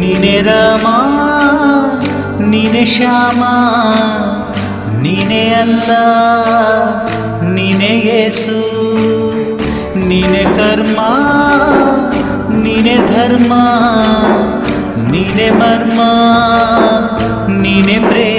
ನೀನೆ ರಾಮ ನೀನೆ ಶ್ಯಾಮ ನೀನೆ ಅಲ್ಲ ನೀನೆ ಯೇಸು ನೀನೆ ಕರ್ಮ ನೀನೆ ಧರ್ಮ ನೀನೆ ಮರ್ಮ ನೀನೆ ಪ್ರೇಮ